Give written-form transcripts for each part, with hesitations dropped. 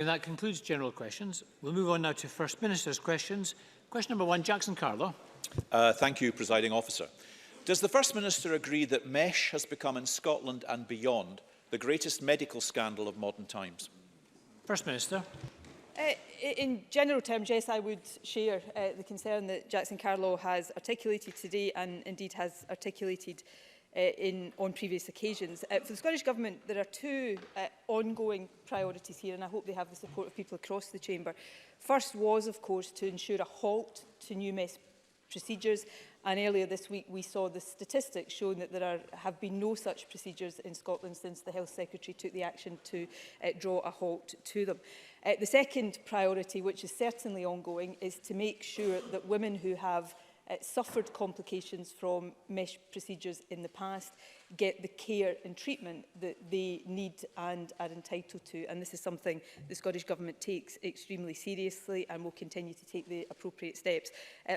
And that concludes general questions. We'll move on now to First Minister's questions. Question number 1, Jackson Carlow. Thank you, Presiding Officer. Does the First Minister agree that MESH has become in Scotland and beyond the greatest medical scandal of modern times? First Minister. In general terms, yes, I would share the concern that Jackson Carlow has articulated today and indeed has articulated on previous occasions. For the Scottish Government, there are two ongoing priorities here, and I hope they have the support of people across the Chamber. First was, of course, to ensure a halt to new MESH procedures, and earlier this week we saw the statistics showing that there have been no such procedures in Scotland since the Health Secretary took the action to draw a halt to them. The second priority, which is certainly ongoing, is to make sure that women who have suffered complications from MESH procedures in the past get the care and treatment that they need and are entitled to. And this is something the Scottish Government takes extremely seriously and will continue to take the appropriate steps.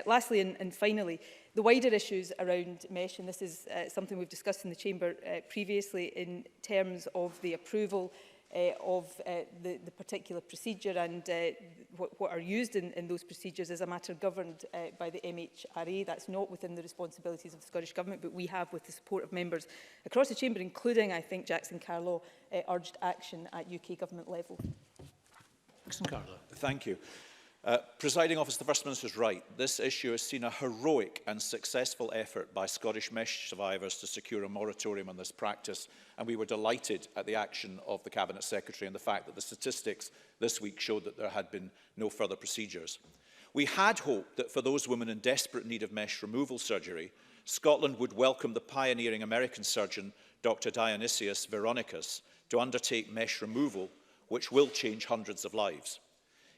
Lastly and finally, the wider issues around MESH, and this is something we've discussed in the Chamber previously in terms of the approval of the particular procedure and what are used in those procedures is a matter governed by the MHRA. That's not within the responsibilities of the Scottish Government, but we have, with the support of members across the Chamber, including, I think, Jackson Carlow, urged action at UK Government level. Jackson Carlow. Thank you. Presiding Officer, the First Minister is right. This issue has seen a heroic and successful effort by Scottish MESH survivors to secure a moratorium on this practice, and we were delighted at the action of the Cabinet Secretary and the fact that the statistics this week showed that there had been no further procedures. We had hoped that for those women in desperate need of MESH removal surgery, Scotland would welcome the pioneering American surgeon, Dr. Dionysius Veronicus, to undertake MESH removal, which will change hundreds of lives.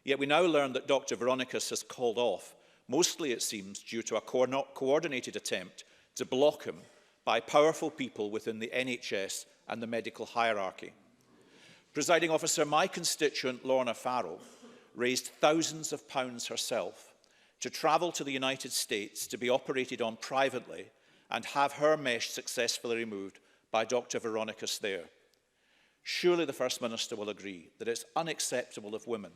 Yet we now learn that Dr. Veronicus has called off, mostly it seems due to a coordinated attempt to block him by powerful people within the NHS and the medical hierarchy. Presiding Officer, my constituent Lorna Farrell raised thousands of pounds herself to travel to the United States to be operated on privately and have her MESH successfully removed by Dr. Veronicus there. Surely the First Minister will agree that it's unacceptable of women,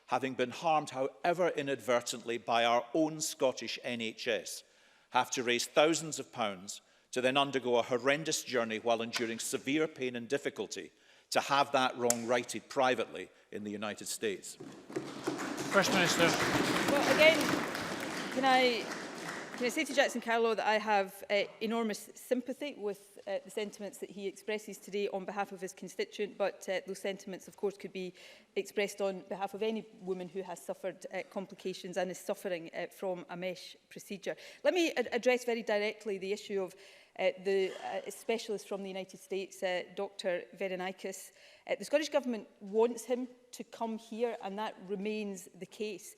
having been harmed, however inadvertently, by our own Scottish NHS, have to raise thousands of pounds to then undergo a horrendous journey while enduring severe pain and difficulty to have that wrong righted privately in the United States. First Minister. Well, again, can I say to Jackson Carlow that I have enormous sympathy with the sentiments that he expresses today on behalf of his constituent, but those sentiments, of course, could be expressed on behalf of any woman who has suffered complications and is suffering from a MESH procedure. Let me address very directly the issue of the specialist from the United States, Dr. Veronicus. The Scottish Government wants him to come here, and that remains the case.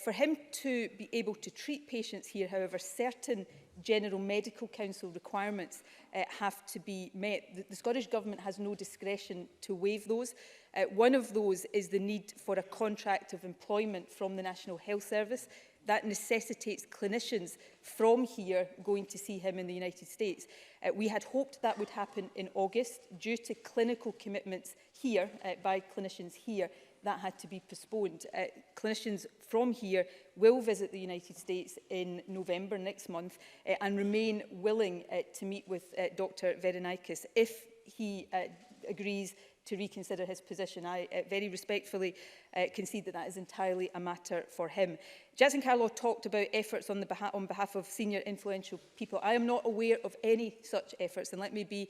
For him to be able to treat patients here, however, certain General Medical Council requirements have to be met. The Scottish Government has no discretion to waive those. One of those is the need for a contract of employment from the National Health Service. That necessitates clinicians from here going to see him in the United States. We had hoped that would happen in August. Due to clinical commitments here, by clinicians here, that had to be postponed. Clinicians from here will visit the United States in November next month and remain willing to meet with Dr. Veronicus if he agrees to reconsider his position. I very respectfully concede that that is entirely a matter for him. Jackson Carlow talked about efforts on behalf of senior influential people. I am not aware of any such efforts, and let me be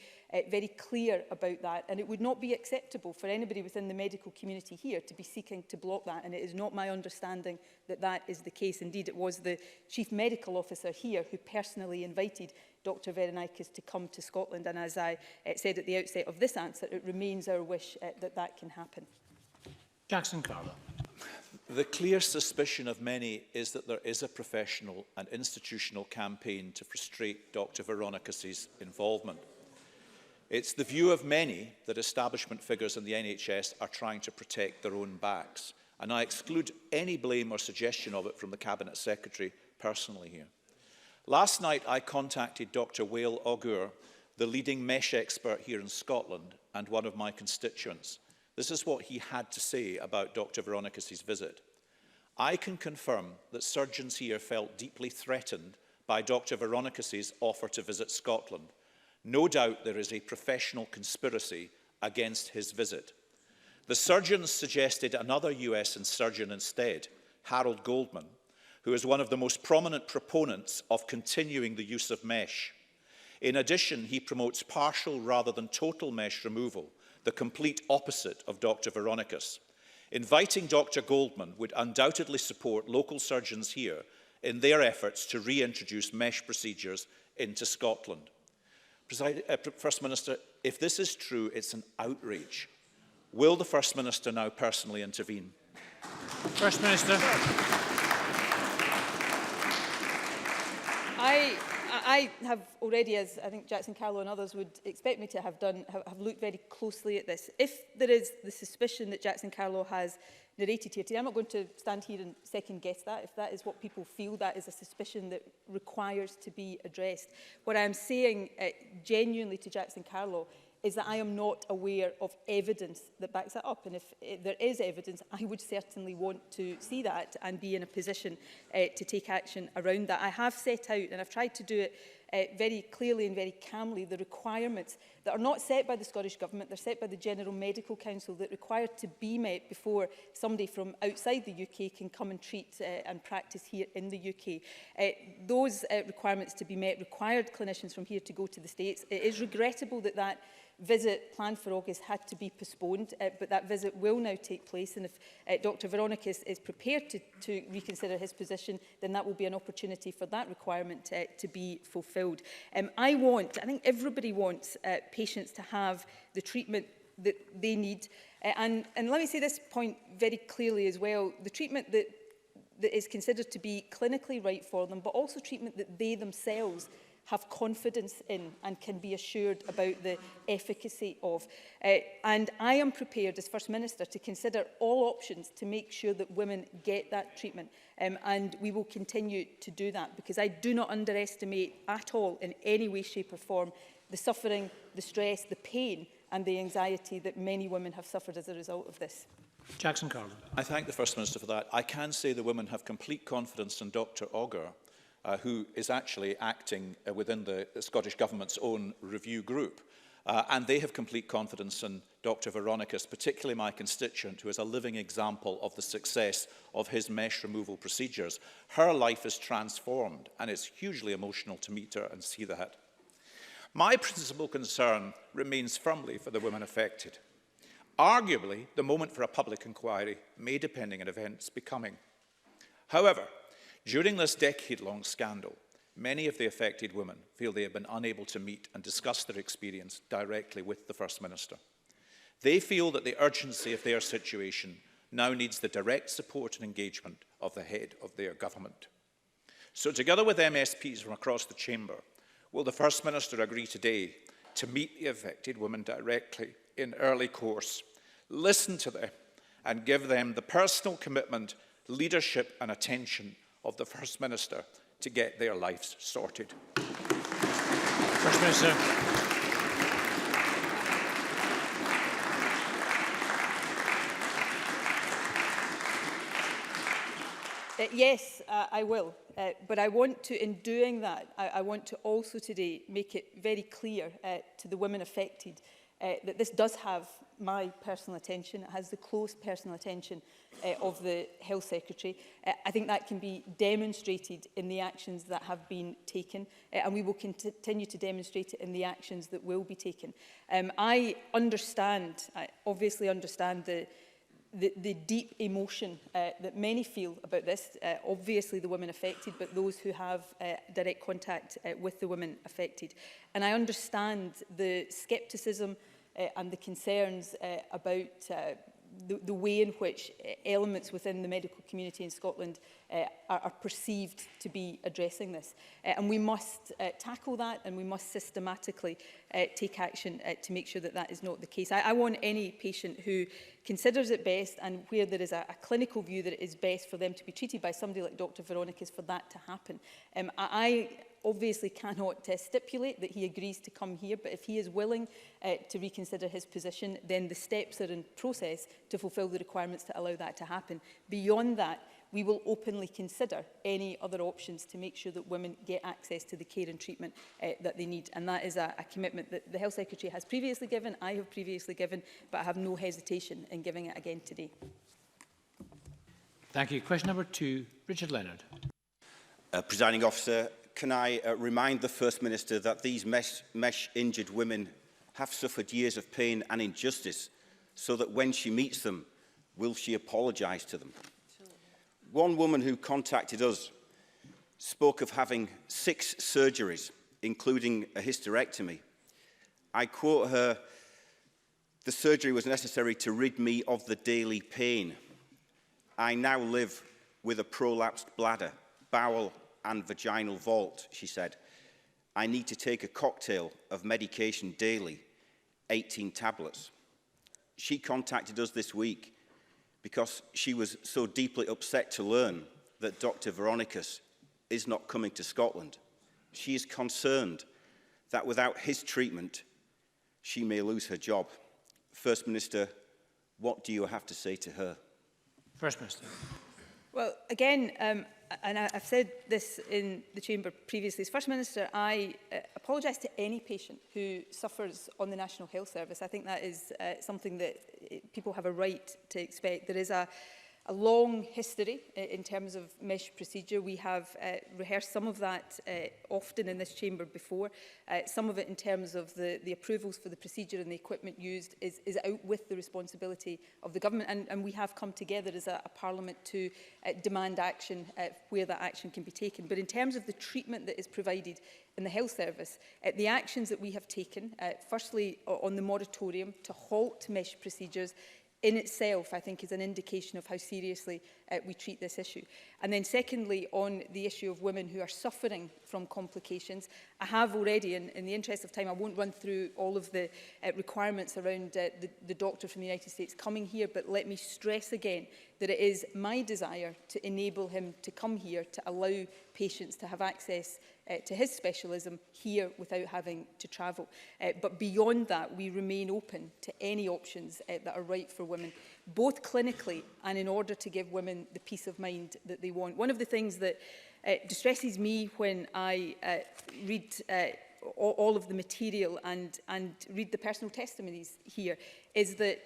very clear about that. And it would not be acceptable for anybody within the medical community here to be seeking to block that, and it is not my understanding that that is the case. Indeed, it was the Chief Medical Officer here who personally invited Dr. Veronicus to come to Scotland, and as I said at the outset of this answer, it remains our wish that that can happen. Jackson Carlow. The clear suspicion of many is that there is a professional and institutional campaign to frustrate Dr. Veronicus's involvement. It's the view of many that establishment figures in the NHS are trying to protect their own backs, and I exclude any blame or suggestion of it from the Cabinet Secretary personally here. Last night I contacted Dr. Wael Augur, the leading MESH expert here in Scotland and one of my constituents. This is what he had to say about Dr. Veronicas' visit. I can confirm that surgeons here felt deeply threatened by Dr. Veronicas' offer to visit Scotland. No doubt there is a professional conspiracy against his visit. The surgeons suggested another US surgeon instead, Harold Goldman, who is one of the most prominent proponents of continuing the use of mesh. In addition, he promotes partial rather than total mesh removal, the complete opposite of Dr. Veronicas. Inviting Dr. Goldman would undoubtedly support local surgeons here in their efforts to reintroduce mesh procedures into Scotland. First Minister, if this is true, it's an outrage. Will the First Minister now personally intervene? First Minister. I have already, as I think Jackson Carlow and others would expect me to have done, have looked very closely at this. If there is the suspicion that Jackson Carlow has narrated here today, I'm not going to stand here and second guess that. If that is what people feel, that is a suspicion that requires to be addressed. What I am saying genuinely to Jackson Carlow is that I am not aware of evidence that backs that up. And if there is evidence, I would certainly want to see that and be in a position to take action around that. I have set out, and I've tried to do it very clearly and very calmly, the requirements that are not set by the Scottish Government, they're set by the General Medical Council, that require to be met before somebody from outside the UK can come and treat and practice here in the UK. Those requirements to be met required clinicians from here to go to the States. It is regrettable that that visit planned for August had to be postponed, but that visit will now take place, and if Dr. Veronicas is prepared to reconsider his position, then that will be an opportunity for that requirement to be fulfilled. I think everybody wants patients to have the treatment that they need, and let me say this point very clearly as well, the treatment that is considered to be clinically right for them, but also treatment that they themselves have confidence in and can be assured about the efficacy of. And I am prepared as First Minister to consider all options to make sure that women get that treatment. And we will continue to do that, because I do not underestimate at all in any way, shape or form the suffering, the stress, the pain and the anxiety that many women have suffered as a result of this. Jackson Carlow. I thank the First Minister for that. I can say the women have complete confidence in Dr. Auger, who is actually acting within the Scottish Government's own review group. And they have complete confidence in Dr. Veronicas, particularly my constituent, who is a living example of the success of his mesh removal procedures. Her life is transformed, and it's hugely emotional to meet her and see that. My principal concern remains firmly for the women affected. Arguably, the moment for a public inquiry may, depending on events, be coming. However, during this decade-long scandal, many of the affected women feel they have been unable to meet and discuss their experience directly with the First Minister. They feel that the urgency of their situation now needs the direct support and engagement of the head of their government. So together with MSPs from across the chamber, will the First Minister agree today to meet the affected women directly in early course, listen to them and give them the personal commitment, leadership and attention of the First Minister to get their lives sorted? First Minister. Yes, I will. But I want to, in doing that, I want to also today make it very clear to the women affected that this does have my personal attention. It has the close personal attention of the Health Secretary. I think that can be demonstrated in the actions that have been taken, and we will continue to demonstrate it in the actions that will be taken. I obviously understand the deep emotion that many feel about this, obviously the women affected, but those who have direct contact with the women affected. And I understand the scepticism and the concerns about the way in which elements within the medical community in Scotland are perceived to be addressing this. And we must tackle that, and we must systematically take action to make sure that that is not the case. I want any patient who considers it best, and where there is a clinical view that it is best for them to be treated by somebody like Dr Veronica's, for that to happen. I obviously cannot stipulate that he agrees to come here, but if he is willing to reconsider his position, then the steps are in process to fulfil the requirements to allow that to happen. Beyond that, we will openly consider any other options to make sure that women get access to the care and treatment that they need. And that is a commitment that the Health Secretary has previously given, I have previously given, but I have no hesitation in giving it again today. Thank you. Question number 2, Richard Leonard. Presiding Officer, can I remind the First Minister that these mesh-injured women have suffered years of pain and injustice, so that when she meets them, will she apologise to them? One woman who contacted us spoke of having 6 surgeries, including a hysterectomy. I quote her, "The surgery was necessary to rid me of the daily pain. I now live with a prolapsed bladder, bowel and vaginal vault," she said. "I need to take a cocktail of medication daily, 18 tablets. She contacted us this week because she was so deeply upset to learn that Dr Veronicas is not coming to Scotland. She is concerned that without his treatment, she may lose her job. First Minister, what do you have to say to her?" First Minister. Well, again, and I've said this in the Chamber previously, as First Minister, I apologise to any patient who suffers on the National Health Service. I think that is something that people have a right to expect. There is a long history in terms of mesh procedure. We have rehearsed some of that often in this chamber before. Some of it in terms of the approvals for the procedure and the equipment used is out with the responsibility of the government, and we have come together as a parliament to demand action where that action can be taken. But in terms of the treatment that is provided in the health service, the actions that we have taken, firstly on the moratorium to halt mesh procedures, in itself, I think, is an indication of how seriously we treat this issue. And then secondly, on the issue of women who are suffering from complications, I have already, in the interest of time, I won't run through all of the requirements around the doctor from the United States coming here, but let me stress again that it is my desire to enable him to come here, to allow patients to have access to his specialism here without having to travel. But beyond that, we remain open to any options that are right for women, both clinically and in order to give women the peace of mind that they want. One of the things that distresses me when I read all of the material and read the personal testimonies here is that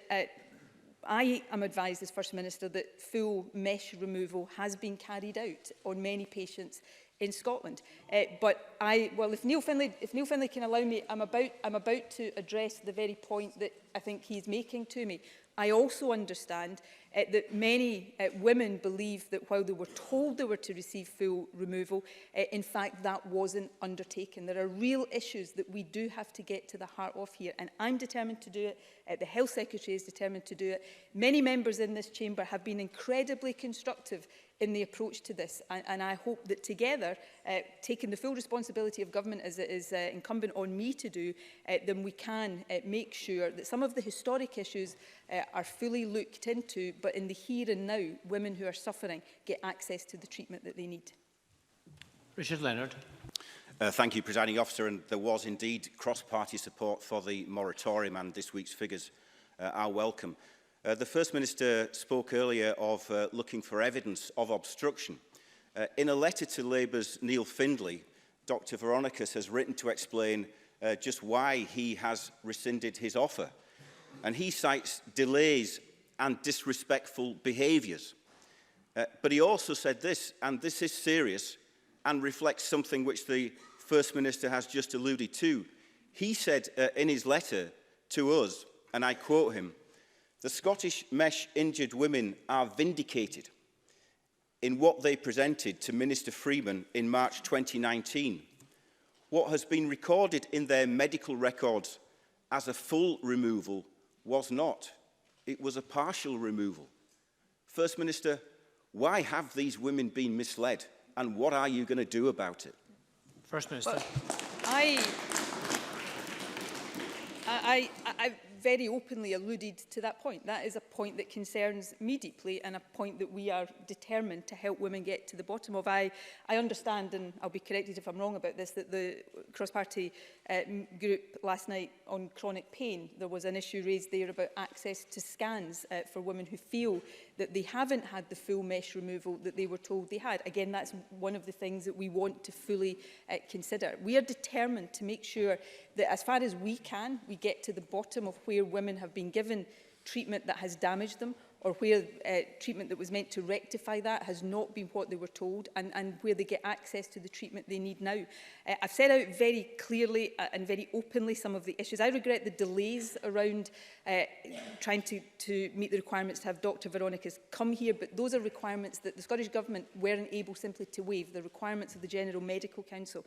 I am advised as First Minister that full mesh removal has been carried out on many patients in Scotland. But if Neil Findlay can allow me, I'm about to address the very point that I think he's making to me. I also understand that many women believe that while they were told they were to receive full removal, in fact that wasn't undertaken. There are real issues that we do have to get to the heart of here, and I'm determined to do it. The Health Secretary is determined to do it. Many members in this chamber have been incredibly constructive in the approach to this, and I hope that together, taking the full responsibility of government as it is incumbent on me to do, then we can make sure that some of the historic issues are fully looked into, but in the here and now, women who are suffering get access to the treatment that they need. Richard Leonard. Thank you, Presiding Officer. And there was indeed cross-party support for the moratorium, and this week's figures are welcome. The First Minister spoke earlier of looking for evidence of obstruction. In a letter to Labour's Neil Findlay, Dr Veronicas has written to explain just why he has rescinded his offer. And he cites delays and disrespectful behaviours. But he also said this, and this is serious and reflects something which the First Minister has just alluded to. He said in his letter to us, and I quote him, "The Scottish mesh injured women are vindicated in what they presented to Minister Freeman in March 2019. What has been recorded in their medical records as a full removal was not. It was a partial removal." First Minister, why have these women been misled, and what are you going to do about it? First Minister. Well, I very openly alluded to that point. That is a point that concerns me deeply and a point that we are determined to help women get to the bottom of. I understand, and I'll be corrected if I'm wrong about this, that the cross-party group last night on chronic pain, there was an issue raised there about access to scans for women who feel that they haven't had the full mesh removal that they were told they had. Again, that's one of the things that we want to fully consider. We are determined to make sure that as far as we can, we get to the bottom of where women have been given treatment that has damaged them, or where treatment that was meant to rectify that has not been what they were told, and where they get access to the treatment they need now. I've set out very clearly and very openly some of the issues. I regret the delays around trying to meet the requirements to have Dr Veronicas come here, but those are requirements that the Scottish Government weren't able simply to waive, the requirements of the General Medical Council.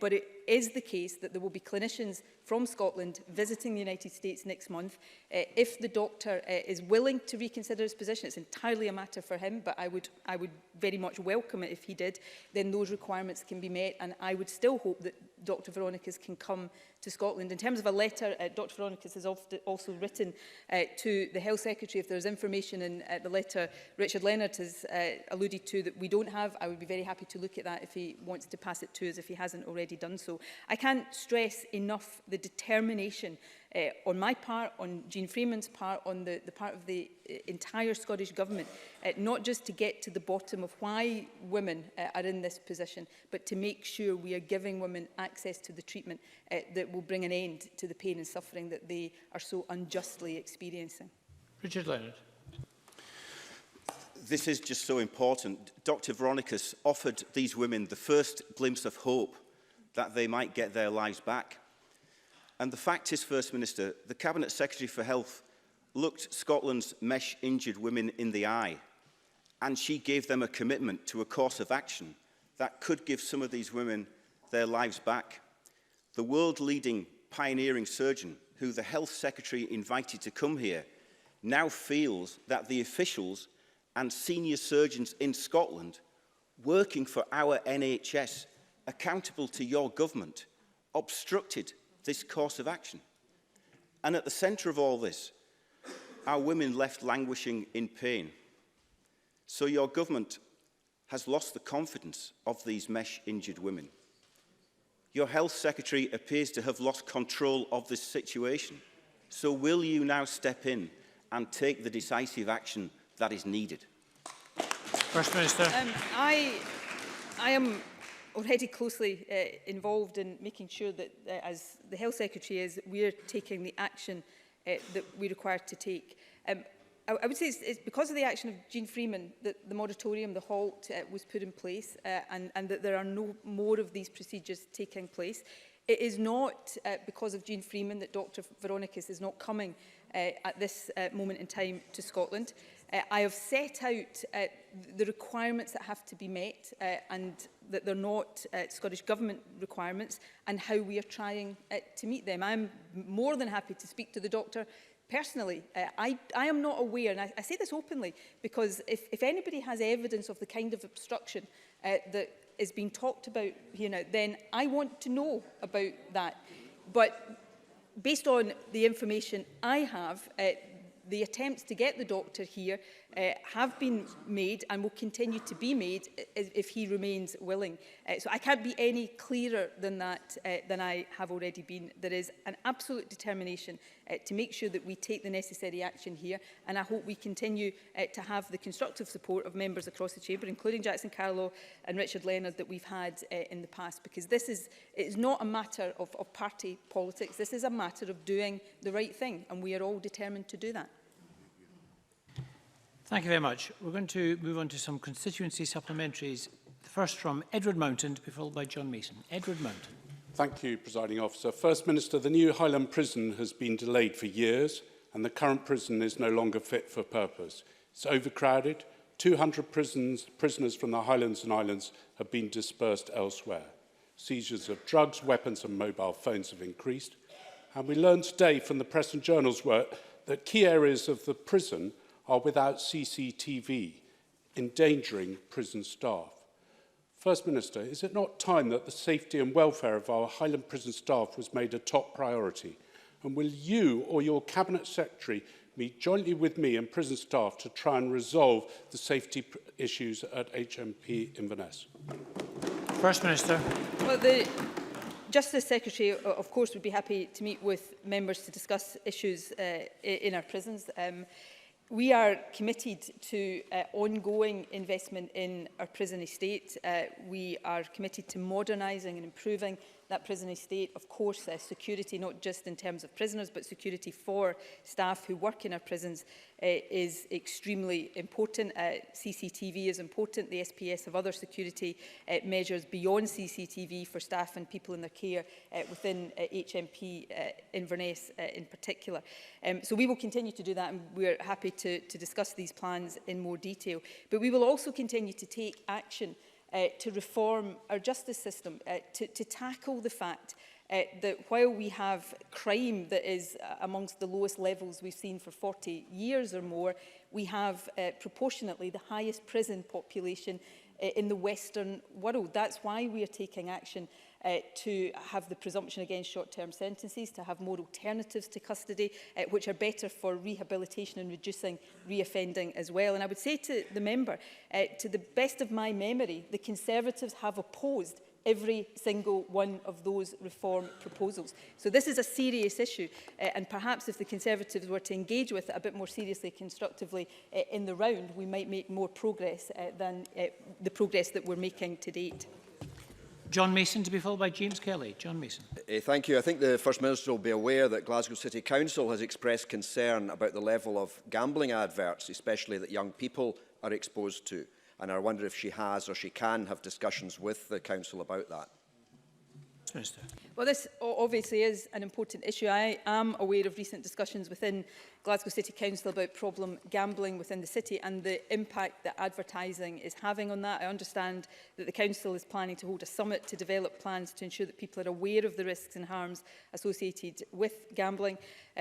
But it is the case that there will be clinicians from Scotland visiting the United States next month. If the doctor is willing to reconsider his position, it's entirely a matter for him, but I would very much welcome it if he did, then those requirements can be met, and I would still hope that Dr Veronicas can come to Scotland. In terms of a letter, Dr Veronicas has also written to the Health Secretary. If there's information in the letter Richard Leonard has alluded to that we don't have, I would be very happy to look at that if he wants to pass it to us, if he hasn't already done so. I can't stress enough the determination on my part, on Jean Freeman's part, on the part of the entire Scottish Government, not just to get to the bottom of why women are in this position, but to make sure we are giving women access to the treatment that will bring an end to the pain and suffering that they are so unjustly experiencing. Richard Leonard. This is just so important. Dr Veronicas offered these women the first glimpse of hope that they might get their lives back. And the fact is, First Minister, the Cabinet Secretary for Health looked Scotland's mesh-injured women in the eye, and she gave them a commitment to a course of action that could give some of these women their lives back. The world-leading pioneering surgeon, who the Health Secretary invited to come here, now feels that the officials and senior surgeons in Scotland, working for our NHS, accountable to your government, obstructed this course of action. And at the centre of all this, are women left languishing in pain. So your government has lost the confidence of these mesh-injured women. Your Health Secretary appears to have lost control of this situation. So will you now step in and take the decisive action that is needed? First Minister. I am already closely involved in making sure that, as the Health Secretary is, we are taking the action that we're required to take. I would say it's because of the action of Jean Freeman that the moratorium, the halt, was put in place, and that there are no more of these procedures taking place. It is not because of Jean Freeman that Dr Veronicas is not coming at this moment in time to Scotland. I have set out the requirements that have to be met, and that they're not Scottish Government requirements, and how we are trying to meet them. I'm more than happy to speak to the doctor personally. I am not aware, and I say this openly, because if anybody has evidence of the kind of obstruction that is being talked about here now, then I want to know about that. But based on the information I have, the attempts to get the doctor here have been made and will continue to be made if he remains willing. So I can't be any clearer than that than I have already been. There is an absolute determination to make sure that we take the necessary action here, and I hope we continue to have the constructive support of members across the chamber, including Jackson Carlow and Richard Leonard, that we've had in the past, because it is not a matter of party politics. This is a matter of doing the right thing, and we are all determined to do that. Thank you very much. We're going to move on to some constituency supplementaries. The first from Edward Mountain, to be followed by John Mason. Edward Mountain. Thank you, Presiding Officer. First Minister, the new Highland prison has been delayed for years, and the current prison is no longer fit for purpose. It's overcrowded. 200 prisoners from the Highlands and Islands have been dispersed elsewhere. Seizures of drugs, weapons and mobile phones have increased. And we learned today from the Press and Journal's work that key areas of the prison are without CCTV, endangering prison staff. First Minister, is it not time that the safety and welfare of our Highland prison staff was made a top priority? And will you or your Cabinet Secretary meet jointly with me and prison staff to try and resolve the safety issues at HMP Inverness? First Minister. Well, the Justice Secretary, of course, would be happy to meet with members to discuss issues in our prisons. We are committed to ongoing investment in our prison estate. We are committed to modernising and improving that prison estate. Of course, security, not just in terms of prisoners, but security for staff who work in our prisons is extremely important. CCTV is important. The SPS have other security measures beyond CCTV for staff and people in their care within HMP Inverness in particular. So we will continue to do that, and we're happy to discuss these plans in more detail. But we will also continue to take action to reform our justice system, to tackle the fact that while we have crime that is amongst the lowest levels we've seen for 40 years or more, we have proportionately the highest prison population in the Western world. That's why we are taking action to have the presumption against short-term sentences, to have more alternatives to custody, which are better for rehabilitation and reducing reoffending as well. And I would say to the member, to the best of my memory, the Conservatives have opposed every single one of those reform proposals. So this is a serious issue, and perhaps if the Conservatives were to engage with it a bit more seriously, constructively in the round, we might make more progress than the progress that we're making to date. John Mason, to be followed by James Kelly. John Mason. Thank you. I think the First Minister will be aware that Glasgow City Council has expressed concern about the level of gambling adverts, especially that young people are exposed to. And I wonder if she has or she can have discussions with the Council about that. Minister. Well, this obviously is an important issue. I am aware of recent discussions within Glasgow City Council about problem gambling within the city and the impact that advertising is having on that. I understand that the Council is planning to hold a summit to develop plans to ensure that people are aware of the risks and harms associated with gambling.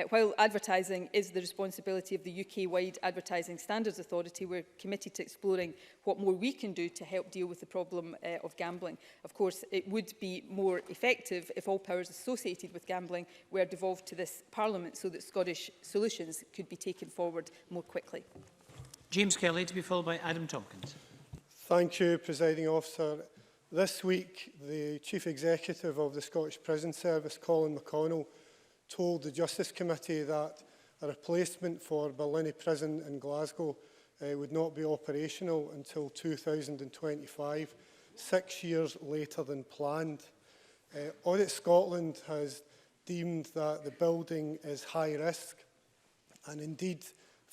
While advertising is the responsibility of the UK-wide Advertising Standards Authority, we're committed to exploring what more we can do to help deal with the problem of gambling. Of course, it would be more effective if all powers associated with gambling were devolved to this Parliament so that Scottish solutions could be taken forward more quickly. James Kelly, to be followed by Adam Tompkins. Thank you, Presiding Officer. This week, the Chief Executive of the Scottish Prison Service, Colin McConnell, told the Justice Committee that a replacement for Barlinnie Prison in Glasgow would not be operational until 2025, 6 years later than planned. Audit Scotland has deemed that the building is high risk, and indeed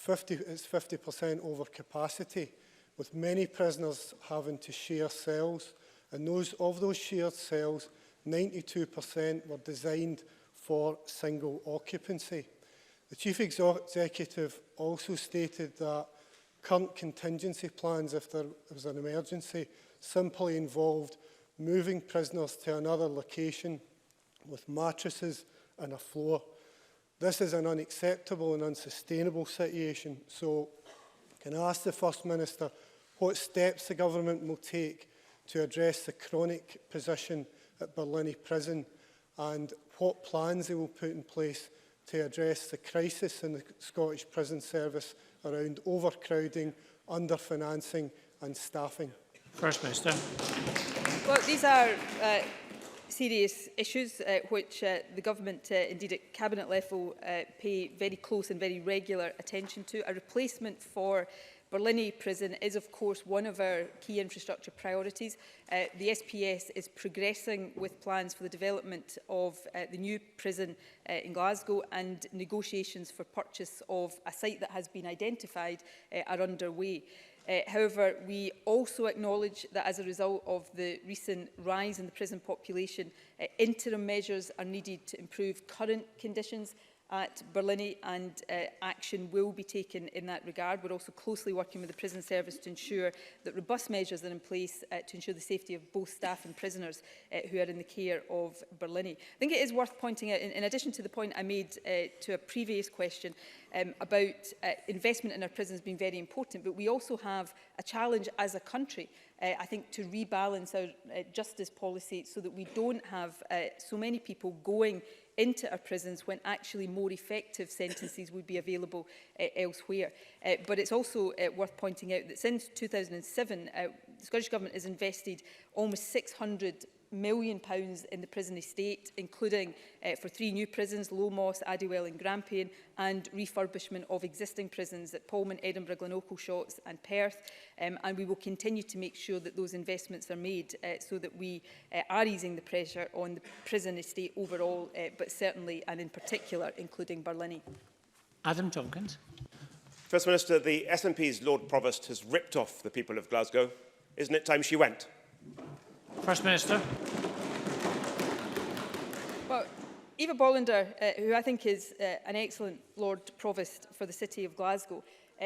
it's 50% over capacity, with many prisoners having to share cells, and of those shared cells, 92% were designed for single occupancy. The Chief Executive also stated that current contingency plans, if there was an emergency, simply involved moving prisoners to another location with mattresses and a floor. This is an unacceptable and unsustainable situation. So, can I ask the First Minister what steps the Government will take to address the chronic position at Barlinnie Prison, and what plans they will put in place to address the crisis in the Scottish Prison Service around overcrowding, underfinancing and staffing? First Minister. Well, these are serious issues which the Government, indeed at Cabinet level, pay very close and very regular attention to. A replacement for Barlinnie Prison is, of course, one of our key infrastructure priorities. The SPS is progressing with plans for the development of the new prison in Glasgow, and negotiations for purchase of a site that has been identified are underway. However, we also acknowledge that as a result of the recent rise in the prison population, interim measures are needed to improve current conditions at Barlinnie, and action will be taken in that regard. We're also closely working with the prison service to ensure that robust measures are in place to ensure the safety of both staff and prisoners who are in the care of Barlinnie. I think it is worth pointing out, in addition to the point I made to a previous question about investment in our prisons being very important, but we also have a challenge as a country I think, to rebalance our justice policy so that we don't have so many people going into our prisons when actually more effective sentences would be available elsewhere. But it's also worth pointing out that since 2007, the Scottish Government has invested almost £600 million in the prison estate, including for 3 new prisons, Lowmoss, Addywell and Grampian, and refurbishment of existing prisons at Pullman, Edinburgh, Glenorchy, Shotts and Perth. And we will continue to make sure that those investments are made so that we are easing the pressure on the prison estate overall, but certainly and in particular including Barlinnie. Adam Tompkins. First Minister, the SNP's Lord Provost has ripped off the people of Glasgow. Isn't it time she went? First Minister. Well, Eva Bollander, who I think is an excellent Lord Provost for the City of Glasgow,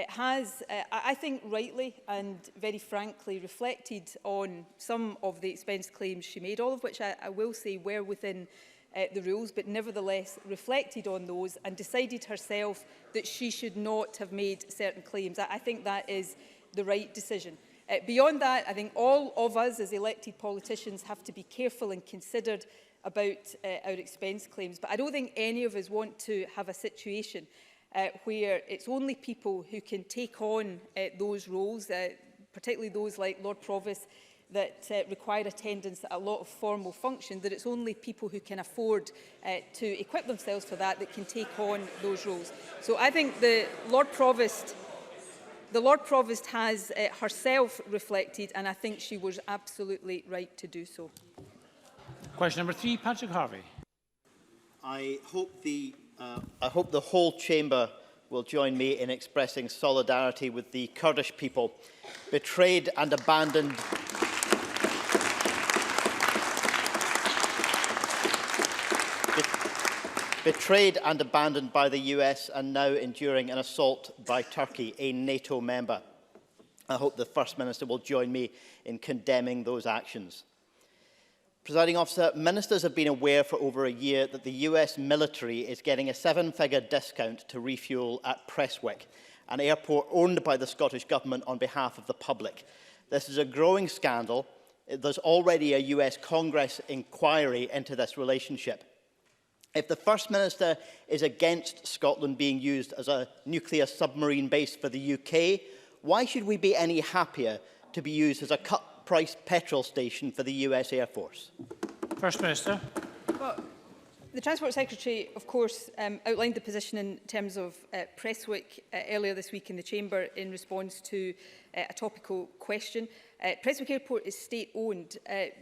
has, I think rightly and very frankly, reflected on some of the expense claims she made, all of which I will say were within the rules, but nevertheless reflected on those and decided herself that she should not have made certain claims. I think that is the right decision. Beyond that, I think all of us as elected politicians have to be careful and considered about our expense claims. But I don't think any of us want to have a situation where it's only people who can take on those roles, particularly those like Lord Provost, that require attendance at a lot of formal function, that it's only people who can afford to equip themselves for that that can take on those roles. So I think the Lord Provost has herself reflected, and I think she was absolutely right to do so. Question number 3, Patrick Harvey. I hope the whole chamber will join me in expressing solidarity with the Kurdish people, betrayed and abandoned by the US and now enduring an assault by Turkey, a NATO member. I hope the First Minister will join me in condemning those actions. Presiding Officer, ministers have been aware for over a year that the US military is getting a 7-figure discount to refuel at Prestwick, an airport owned by the Scottish Government on behalf of the public. This is a growing scandal. There's already a US Congress inquiry into this relationship. If the First Minister is against Scotland being used as a nuclear submarine base for the UK, why should we be any happier to be used as a cut-price petrol station for the US Air Force? First Minister. Well, the Transport Secretary, of course, outlined the position in terms of Prestwick earlier this week in the Chamber in response to a topical question. Prestwick Airport is state-owned,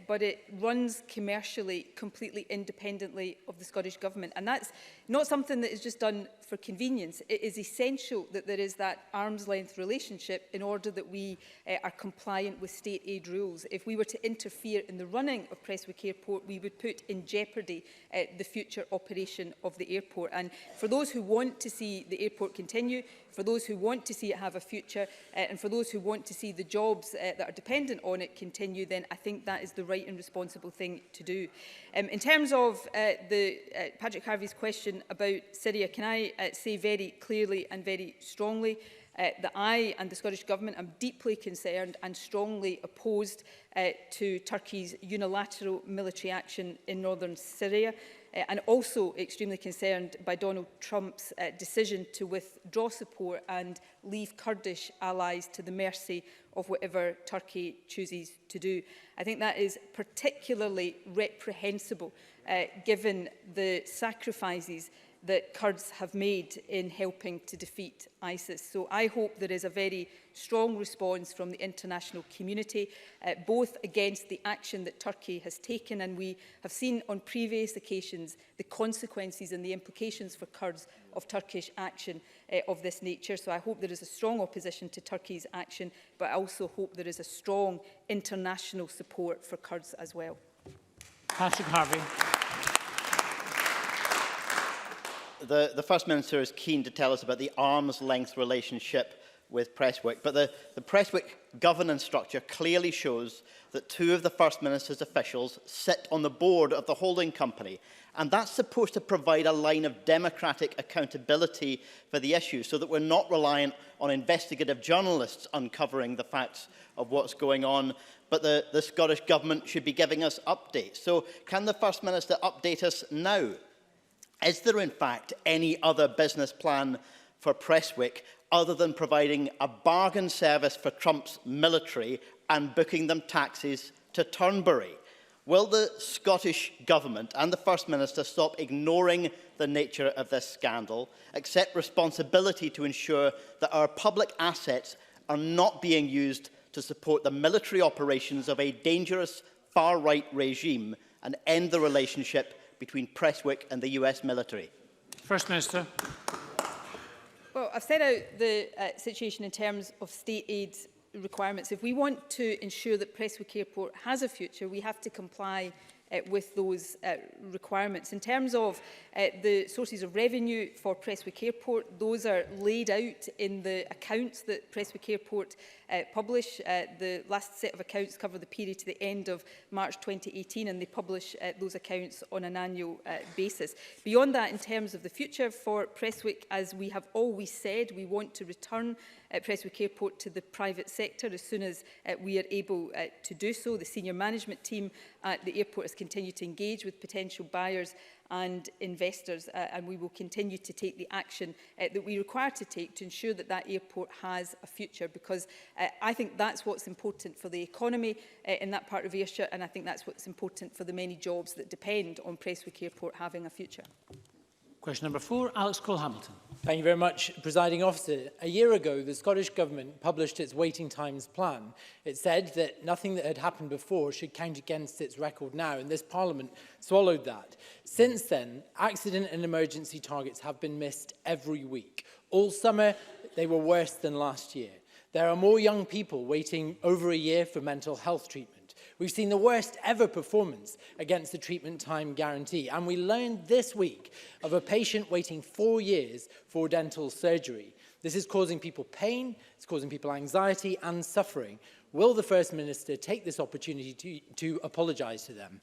but it runs commercially completely independently of the Scottish Government. And that's not something that is just done for convenience. It is essential that there is that arm's-length relationship in order that we are compliant with state aid rules. If we were to interfere in the running of Prestwick Airport, we would put in jeopardy the future operation of the airport. And for those who want to see the airport continue, for those who want to see it have a future, and for those who want to see the jobs that are dependent on it continue, then I think that is the right and responsible thing to do. In terms of Patrick Harvey's question about Syria, can I say very clearly and very strongly that I and the Scottish Government am deeply concerned and strongly opposed to Turkey's unilateral military action in northern Syria, and also extremely concerned by Donald Trump's decision to withdraw support and leave Kurdish allies to the mercy of whatever Turkey chooses to do. I think that is particularly reprehensible given the sacrifices that Kurds have made in helping to defeat ISIS. So I hope there is a very strong response from the international community, both against the action that Turkey has taken, and we have seen on previous occasions the consequences and the implications for Kurds of Turkish action of this nature. So I hope there is a strong opposition to Turkey's action, but I also hope there is a strong international support for Kurds as well. Patrick Harvey. The First Minister is keen to tell us about the arm's-length relationship with Prestwick. But the Prestwick governance structure clearly shows that 2 of the First Minister's officials sit on the board of the holding company. And that's supposed to provide a line of democratic accountability for the issue so that we're not reliant on investigative journalists uncovering the facts of what's going on, but the Scottish Government should be giving us updates. So can the First Minister update us now? Is there in fact any other business plan for Prestwick other than providing a bargain service for Trump's military and booking them taxis to Turnberry? Will the Scottish Government and the First Minister stop ignoring the nature of this scandal, accept responsibility to ensure that our public assets are not being used to support the military operations of a dangerous far-right regime, and end the relationship between Prestwick and the US military? First Minister. Well, I've set out the situation in terms of state aid requirements. If we want to ensure that Prestwick Airport has a future, we have to comply with those requirements. In terms of the sources of revenue for Prestwick Airport, those are laid out in the accounts that Prestwick Airport publish. The last set of accounts cover the period to the end of March 2018, and they publish those accounts on an annual basis. Beyond that, in terms of the future for Prestwick, as we have always said, we want to return Prestwick Airport to the private sector as soon as we are able to do so. The senior management team at the airport has continued to engage with potential buyers and investors, and we will continue to take the action that we require to take to ensure that that airport has a future, because I think that's what's important for the economy in that part of Ayrshire, and I think that's what's important for the many jobs that depend on Prestwick Airport having a future. Question number 4, Alex Cole-Hamilton. Thank you very much, Presiding Officer. A year ago, the Scottish Government published its waiting times plan. It said that nothing that had happened before should count against its record now, and this Parliament swallowed that. Since then, accident and emergency targets have been missed every week. All summer, they were worse than last year. There are more young people waiting over a year for mental health treatment. We've seen the worst ever performance against the treatment time guarantee. And we learned this week of a patient waiting 4 years for dental surgery. This is causing people pain, it's causing people anxiety and suffering. Will the First Minister take this opportunity to apologise to them?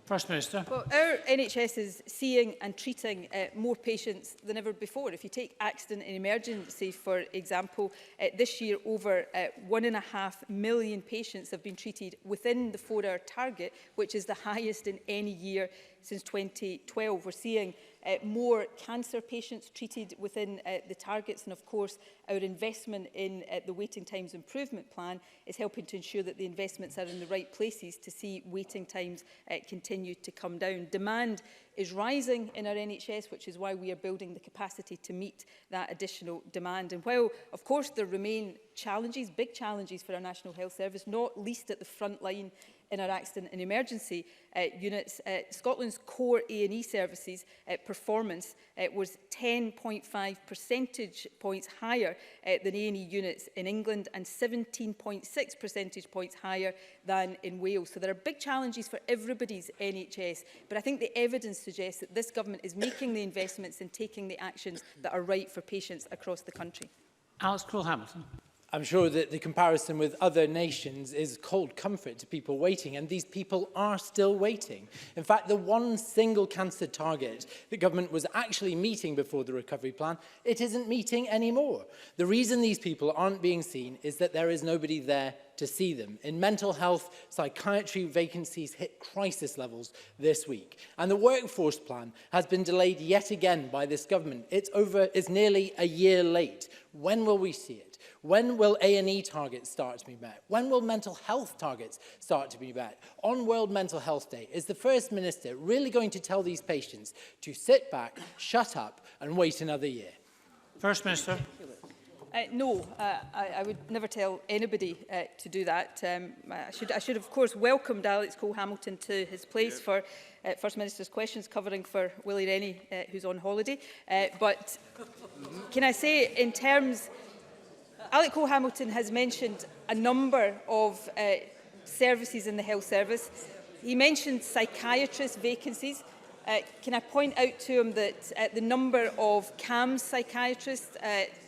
First Minister. Well, our NHS is seeing and treating more patients than ever before. If you take accident and emergency, for example, this year over 1.5 million patients have been treated within the 4-hour target, which is the highest in any year since 2012. We're seeing more cancer patients treated within the targets, and of course our investment in the waiting times improvement plan is helping to ensure that the investments are in the right places to see waiting times continue to come down. Demand is rising in our NHS, which is why we are building the capacity to meet that additional demand. And while, of course, there remain challenges, big challenges for our National Health Service, not least at the front line in our accident and emergency units, Scotland's core A&E services performance was 10.5 percentage points higher than A&E units in England and 17.6 percentage points higher than in Wales. So there are big challenges for everybody's NHS, but I think the evidence suggests that this government is making the investments and taking the actions that are right for patients across the country. Alex Cole-Hamilton. I'm sure that the comparison with other nations is cold comfort to people waiting, and these people are still waiting. In fact, the one single cancer target the government was actually meeting before the recovery plan, it isn't meeting anymore. The reason these people aren't being seen is that there is nobody there to see them. In mental health, psychiatry vacancies hit crisis levels this week. And the workforce plan has been delayed yet again by this government. It's nearly a year late. When will we see it? When will A&E targets start to be met? When will mental health targets start to be met? On World Mental Health Day, is the First Minister really going to tell these patients to sit back, shut up and wait another year? First Minister. No, I would never tell anybody to do that. I should of course welcomed Alex Cole-Hamilton to his place for First Minister's questions covering for Willie Rennie, who's on holiday. But can I say, in terms, Alex Cole-Hamilton has mentioned a number of services in the health service. He mentioned psychiatrist vacancies. Can I point out to him that the number of CAMS psychiatrists,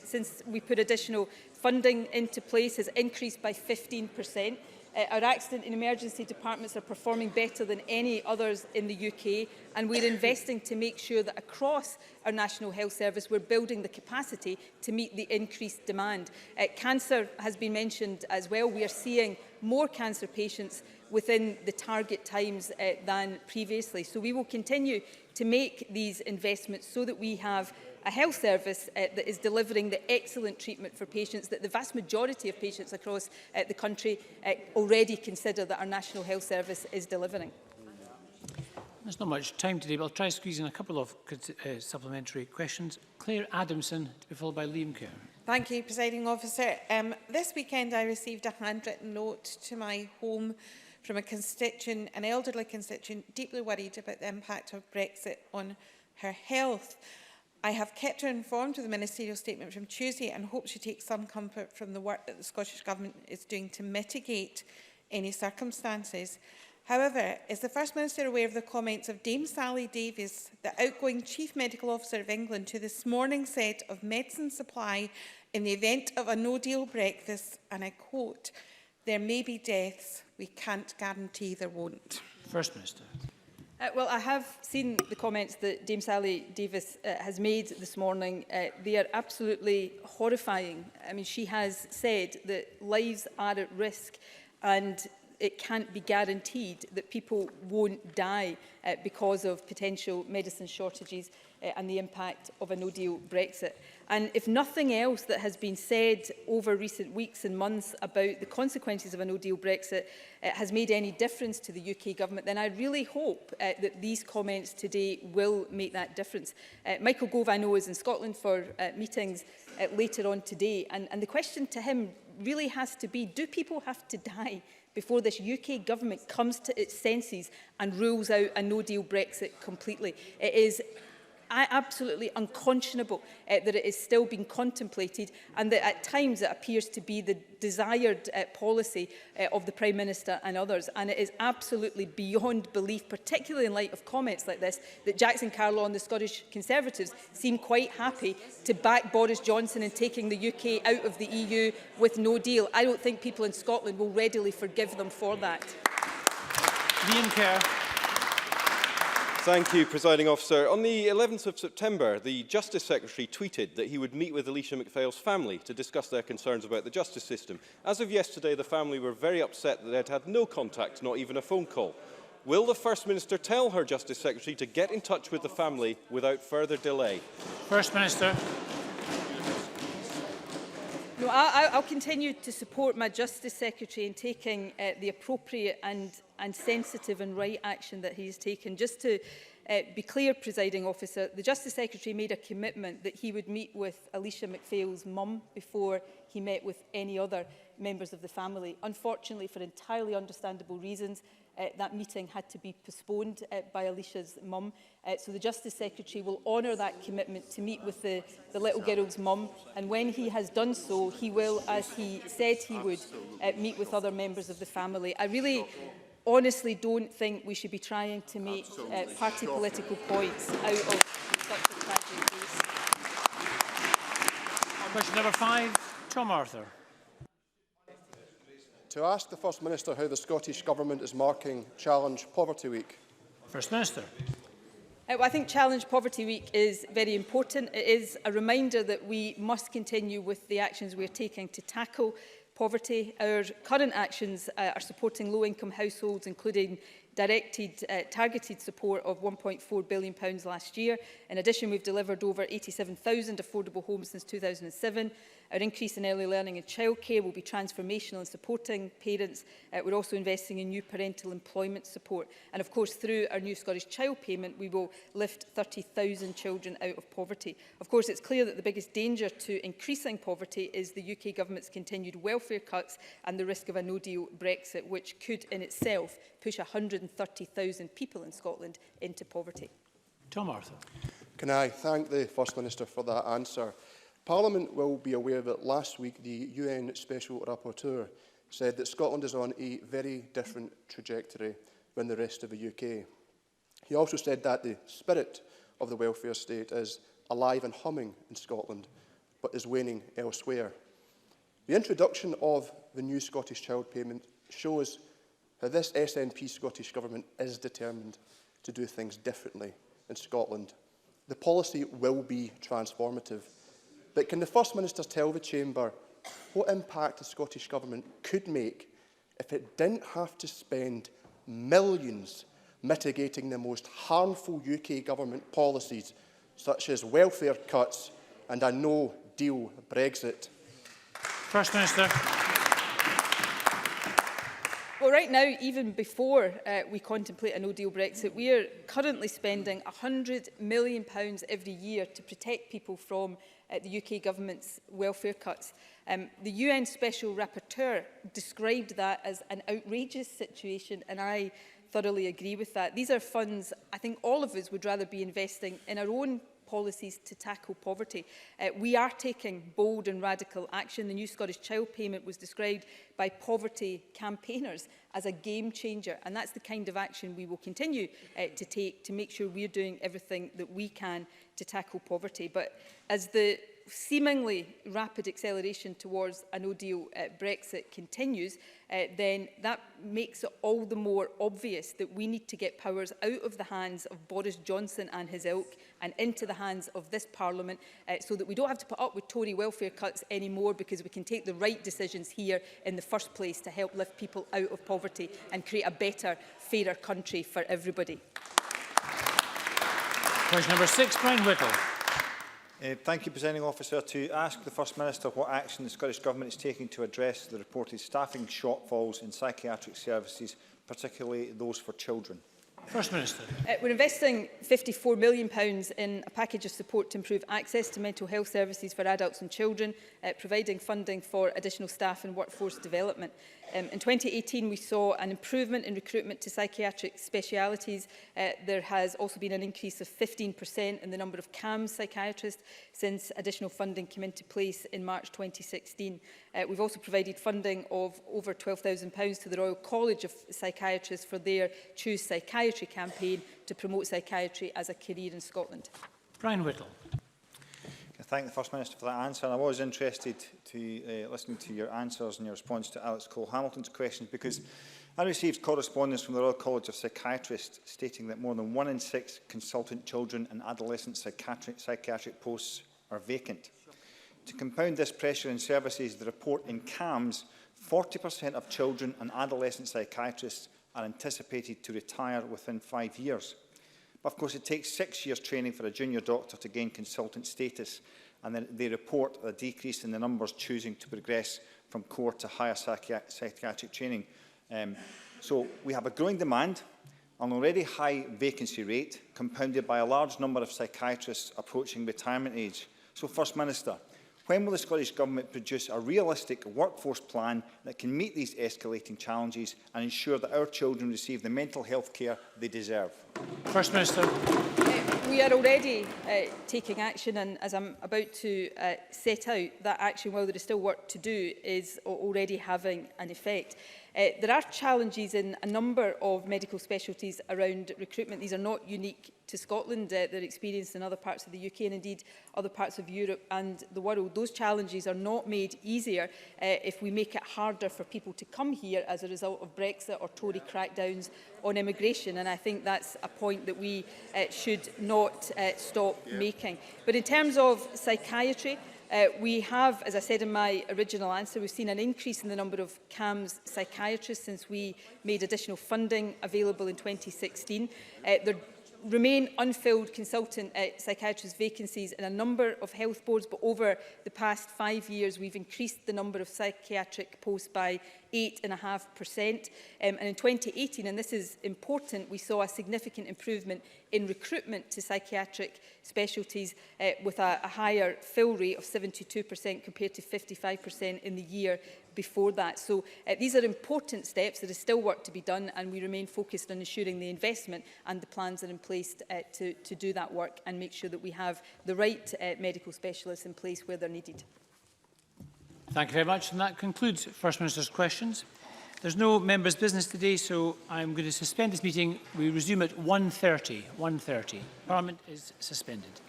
since we put additional funding into place has increased by 15%. Our accident and emergency departments are performing better than any others in the UK, and we're investing to make sure that across our National Health Service we're building the capacity to meet the increased demand. Cancer has been mentioned as well. We are seeing more cancer patients within the target times than previously. So we will continue to make these investments so that we have a health service that is delivering the excellent treatment for patients that the vast majority of patients across the country already consider that our National Health Service is delivering. There's not much time today, but I'll try to squeeze in a couple of supplementary questions. Claire Adamson, to be followed by Liam Kerr. Thank you, Presiding Officer. This weekend I received a handwritten note to my home from a constituent, an elderly constituent, deeply worried about the impact of Brexit on her health. I have kept her informed of the ministerial statement from Tuesday and hope she takes some comfort from the work that the Scottish Government is doing to mitigate any circumstances. However, is the First Minister aware of the comments of Dame Sally Davies, the outgoing Chief Medical Officer of England, who this morning said of medicine supply in the event of a no-deal Brexit, and I quote, "There may be deaths, we can't guarantee there won't." First Minister. Well, I have seen the comments that Dame Sally Davies has made this morning. They are absolutely horrifying. I mean, she has said that lives are at risk and it can't be guaranteed that people won't die because of potential medicine shortages and the impact of a no-deal Brexit. And if nothing else that has been said over recent weeks and months about the consequences of a no-deal Brexit has made any difference to the UK Government, then I really hope that these comments today will make that difference. Michael Gove, I know, is in Scotland for meetings later on today, and the question to him really has to be, do people have to die before this UK Government comes to its senses and rules out a no-deal Brexit completely? It is absolutely unconscionable that it is still being contemplated, and that at times it appears to be the desired policy of the Prime Minister and others. And it is absolutely beyond belief, particularly in light of comments like this, that Jackson Carlaw and the Scottish Conservatives seem quite happy to back Boris Johnson in taking the UK out of the EU with no deal. I don't think people in Scotland will readily forgive them for that. Liam Kerr. Thank you, Presiding Officer. On the 11th of September, the Justice Secretary tweeted that he would meet with Alicia McPhail's family to discuss their concerns about the justice system. As of yesterday, the family were very upset that they had had no contact, not even a phone call. Will the First Minister tell her Justice Secretary to get in touch with the family without further delay? First Minister. No, I'll continue to support my Justice Secretary in taking the appropriate and sensitive and right action that he's taken. Just to be clear, Presiding Officer, the Justice Secretary made a commitment that he would meet with Alicia McPhail's mum before he met with any other members of the family. Unfortunately, for entirely understandable reasons, that meeting had to be postponed by Alicia's mum. So the Justice Secretary will honour that commitment to meet with the little girl's mum. And when he has done so, he will, as he said he would, meet with other members of the family. I really honestly don't think we should be trying to make party political points out of such a tragic case. Question number 5, Tom Arthur. To ask the First Minister how the Scottish Government is marking Challenge Poverty Week. First Minister. Well, I think Challenge Poverty Week is very important. It is a reminder that we must continue with the actions we are taking to tackle poverty. Our current actions are supporting low-income households, including targeted support of £1.4 billion last year. In addition, we've delivered over 87,000 affordable homes since 2007. Our increase in early learning and childcare will be transformational in supporting parents. We're also investing in new parental employment support. And of course, through our new Scottish Child Payment, we will lift 30,000 children out of poverty. Of course, it's clear that the biggest danger to increasing poverty is the UK Government's continued welfare cuts and the risk of a no-deal Brexit, which could in itself push 130,000 people in Scotland into poverty. Tom Arthur. Can I thank the First Minister for that answer? Parliament will be aware that last week the UN Special Rapporteur said that Scotland is on a very different trajectory than the rest of the UK. He also said that the spirit of the welfare state is alive and humming in Scotland, but is waning elsewhere. The introduction of the new Scottish Child Payment shows how this SNP Scottish Government is determined to do things differently in Scotland. The policy will be transformative. But can the First Minister tell the Chamber what impact the Scottish Government could make if it didn't have to spend millions mitigating the most harmful UK government policies, such as welfare cuts and a no-deal Brexit? First Minister. Well, right now, even before we contemplate a no-deal Brexit, we are currently spending £100 million every year to protect people from the UK government's welfare cuts. The UN Special Rapporteur described that as an outrageous situation, and I thoroughly agree with that. These are funds I think all of us would rather be investing in our own policies to tackle poverty. We are taking bold and radical action. The new Scottish Child Payment was described by poverty campaigners as a game changer, and that's the kind of action we will continue to take to make sure we're doing everything that we can to tackle poverty. But as the seemingly rapid acceleration towards a no-deal Brexit continues, then that makes it all the more obvious that we need to get powers out of the hands of Boris Johnson and his ilk and into the hands of this Parliament, so that we don't have to put up with Tory welfare cuts anymore, because we can take the right decisions here in the first place to help lift people out of poverty and create a better, fairer country for everybody. Question number 6, Brian Whittle. Thank you, Presiding Officer. To ask the First Minister what action the Scottish Government is taking to address the reported staffing shortfalls in psychiatric services, particularly those for children. First Minister. We're investing £54 million in a package of support to improve access to mental health services for adults and children, providing funding for additional staff and workforce development. In 2018, we saw an improvement in recruitment to psychiatric specialities. There has also been an increase of 15% in the number of CAMS psychiatrists since additional funding came into place in March 2016. We've also provided funding of over £12,000 to the Royal College of Psychiatrists for their Choose Psychiatry campaign to promote psychiatry as a career in Scotland. Brian Whittle. I thank the First Minister for that answer. And I was interested to listen to your answers and your response to Alex Cole-Hamilton's questions, because I received correspondence from the Royal College of Psychiatrists stating that more than 1 in 6 consultant children and adolescent psychiatric posts are vacant. To compound this pressure in services, the report in CAMS, 40% of children and adolescent psychiatrists are anticipated to retire within 5 years. But of course, it takes 6 years training for a junior doctor to gain consultant status, and then they report a decrease in the numbers choosing to progress from core to higher psychiatric training. So we have a growing demand, an already high vacancy rate, compounded by a large number of psychiatrists approaching retirement age. So, First Minister, when will the Scottish Government produce a realistic workforce plan that can meet these escalating challenges and ensure that our children receive the mental health care they deserve? First Minister. We are already taking action, and as I'm about to set out, that action, while there is still work to do, is already having an effect. There are challenges in a number of medical specialties around recruitment. These are not unique to Scotland. They're experienced in other parts of the UK and indeed other parts of Europe and the world. Those challenges are not made easier if we make it harder for people to come here as a result of Brexit or Tory crackdowns on immigration. And I think that's a point that we should not stop making. But in terms of psychiatry, we have, as I said in my original answer, we've seen an increase in the number of CAMS psychiatrists since we made additional funding available in 2016. There remain unfilled consultant psychiatrist vacancies in a number of health boards, but over the past 5 years we've increased the number of psychiatric posts by 8.5%. And in 2018, and this is important, we saw a significant improvement in recruitment to psychiatric specialties with a higher fill rate of 72% compared to 55% in the year before that. So these are important steps. There is still work to be done, and we remain focused on ensuring the investment and the plans are in place to do that work and make sure that we have the right medical specialists in place where they're needed. Thank you very much. And that concludes First Minister's questions. There's no members' business today, so I'm going to suspend this meeting. We resume at 1:30. Parliament is suspended.